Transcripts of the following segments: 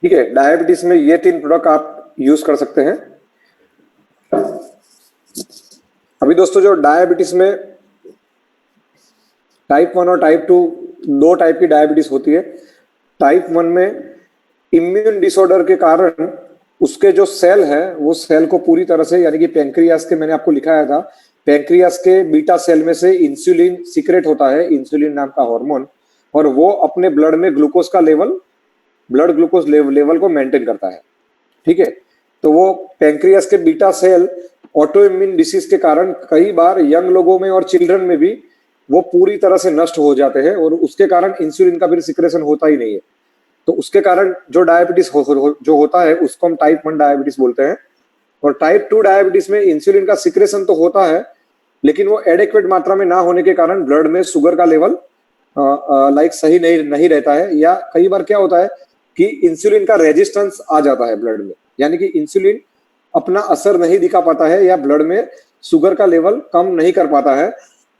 ठीक है, डायबिटीज में ये 3 प्रोडक्ट आप यूज कर सकते हैं। अभी दोस्तों जो डायबिटीज में टाइप 1 और टाइप 2 दो टाइप की डायबिटीज होती है। टाइप 1 में इम्यून डिसऑर्डर के कारण उसके जो सेल है वो सेल को पूरी तरह से, यानी कि पैंक्रियास के, मैंने आपको लिखाया था, पैंक्रियास के बीटा सेल में से इंसुलिन सीक्रेट होता है, इंसुलिन नाम का हार्मोन, और वो अपने ब्लड में ग्लूकोज का लेवल, ब्लड ग्लूकोज लेवल को मेंटेन करता है। ठीक है, तो वो पैंक्रियास के beta cell autoimmune disease के कारण कई बार यंग लोगों में और चिल्ड्रन में भी वो पूरी तरह से नष्ट हो जाते हैं, और उसके कारण इंसुलिन का फिर सिक्रेशन होता ही नहीं है। तो उसके कारण जो डायबिटीज जो होता है उसको हम टाइप 1 डायबिटीज बोलते हैं। और टाइप 2 डायबिटीज में इंसुलिन का सिक्रेशन तो होता है, लेकिन वो एडेक्वेट मात्रा में ना होने के कारण ब्लड में शुगर का लेवल सही नहीं रहता है, या कई बार क्या होता है कि इंसुलिन का रेजिस्टेंस आ जाता है ब्लड में, यानी कि इंसुलिन अपना असर नहीं दिखा पाता है या ब्लड में शुगर का लेवल कम नहीं कर पाता है।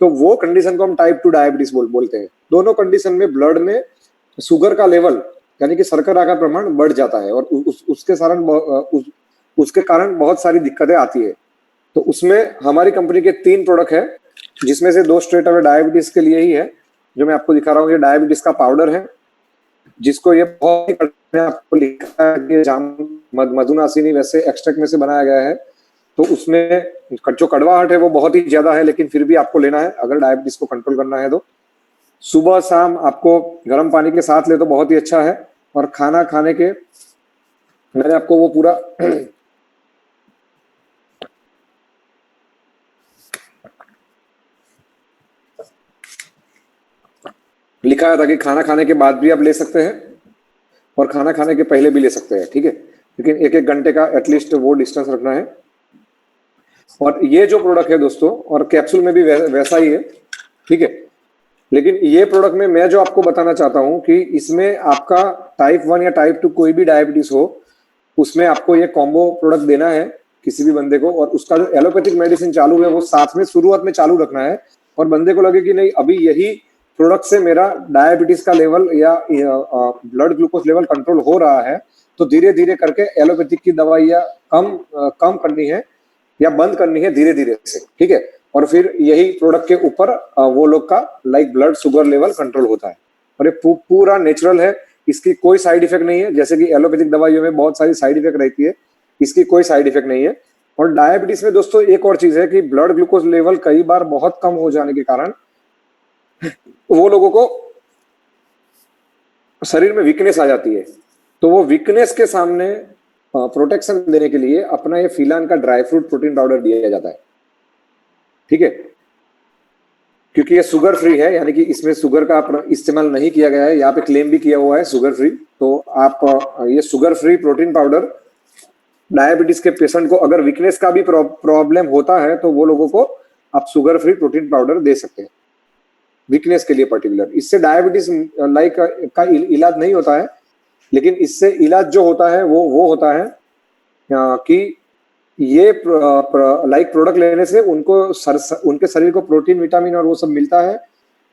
तो वो कंडीशन को हम टाइप 2 डायबिटीज बोलते हैं। दोनों कंडीशन में ब्लड में शुगर का लेवल, यानी कि शर्करा का प्रमाण बढ़ जाता है, और उसके कारण बहुत सारी दिक्कतें आती है। तो उसमें हमारी कंपनी के 3 प्रोडक्ट है, जिसमें से 2 स्ट्रेट अवे डायबिटीज के लिए ही है, जो मैं आपको दिखा रहा हूँ। ये डायबिटीज का पाउडर है, जिसको ये बहुत ही आपको लिखा है मधुनासिनी वैसे एक्सट्रैक्ट में से बनाया गया है। तो उसमें जो कड़वाहट है वो बहुत ही ज्यादा है, लेकिन फिर भी आपको लेना है अगर डायबिटीज को कंट्रोल करना है। तो सुबह शाम आपको गर्म पानी के साथ ले तो बहुत ही अच्छा है। और खाना खाने के, मैंने आपको वो पूरा लिखा था कि खाना खाने के बाद भी आप ले सकते हैं और खाना खाने के पहले भी ले सकते हैं। ठीक है, लेकिन 1-1 घंटे का एटलीस्ट वो डिस्टेंस रखना है। और ये जो प्रोडक्ट है दोस्तों, और कैप्सूल में भी वैसा ही है। ठीक है, लेकिन ये प्रोडक्ट में मैं जो आपको बताना चाहता हूं कि इसमें आपका टाइप 1 या टाइप 2 कोई भी डायबिटीज हो, उसमें आपको ये कॉम्बो प्रोडक्ट देना है किसी भी बंदे को। और उसका जो एलोपैथिक मेडिसिन चालू है वो साथ में शुरुआत में चालू रखना है, और बंदे को लगे कि नहीं अभी यही प्रोडक्ट से मेरा डायबिटीज का लेवल या ब्लड ग्लूकोज लेवल कंट्रोल हो रहा है, तो धीरे धीरे करके एलोपैथिक की दवाइयाँ कम करनी है या बंद करनी है धीरे धीरे से। ठीक है, और फिर यही प्रोडक्ट के ऊपर वो लोग का ब्लड शुगर लेवल कंट्रोल होता है। और ये पूरा नेचुरल है, इसकी कोई साइड इफेक्ट नहीं है। जैसे कि एलोपैथिक दवाइयों में बहुत सारी साइड इफेक्ट रहती है, इसकी कोई साइड इफेक्ट नहीं है। और डायबिटीज में दोस्तों एक और चीज है कि ब्लड ग्लूकोज लेवल कई बार बहुत कम हो जाने के कारण वो लोगों को शरीर में वीकनेस आ जाती है। तो वो वीकनेस के सामने प्रोटेक्शन देने के लिए अपना ये फिलान का ड्राई फ्रूट प्रोटीन पाउडर दिया जाता है। ठीक है, क्योंकि ये शुगर फ्री है, यानी कि इसमें शुगर का इस्तेमाल नहीं किया गया है। यहाँ पे क्लेम भी किया हुआ है शुगर फ्री। तो आप ये sugar free protein powder diabetes के पेशेंट को, अगर वीकनेस का भी प्रॉब्लम होता है तो वो लोगों को आप शुगर फ्री प्रोटीन पाउडर दे सकते हैं वीकनेस के लिए पर्टिकुलर। इससे डायबिटीज का इलाज नहीं होता है, लेकिन इससे इलाज जो होता है वो होता है कि ये प्रोडक्ट लेने से उनके शरीर को प्रोटीन, विटामिन और वो सब मिलता है।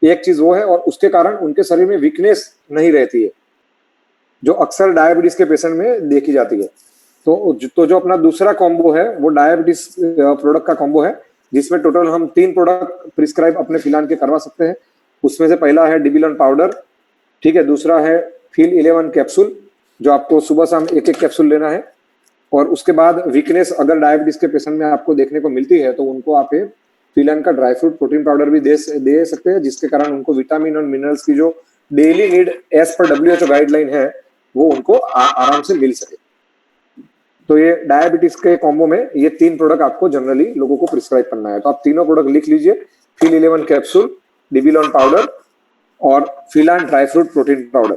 एक चीज वो है, और उसके कारण उनके शरीर में वीकनेस नहीं रहती है, जो अक्सर डायबिटीज के पेशेंट में देखी जाती है। तो जो अपना दूसरा कॉम्बो है वो डायबिटीज प्रोडक्ट का कॉम्बो है, जिसमें टोटल हम 3 प्रोडक्ट प्रिस्क्राइब अपने फिलान के करवा सकते हैं। उसमें से पहला है डिबिलॉन पाउडर। ठीक है, दूसरा है फील 11 कैप्सूल, जो आपको सुबह शाम 1-1 कैप्सूल लेना है। और उसके बाद वीकनेस अगर डायबिटीज के पेशेंट में आपको देखने को मिलती है तो उनको आप फिलान का ड्राई फ्रूट प्रोटीन पाउडर भी दे सकते हैं, जिसके कारण उनको विटामिन और मिनरल्स की जो daily need as per WHO guideline है वो उनको आराम से मिल सके। तो ये डायबिटीज के कॉम्बो में ये 3 प्रोडक्ट आपको जनरली लोगों को प्रिस्क्राइब करना है। तो आप तीनों प्रोडक्ट लिख लीजिए, फील 11 कैप्सूल, डिबिलॉन पाउडर और फिलान ड्राई फ्रूट प्रोटीन पाउडर।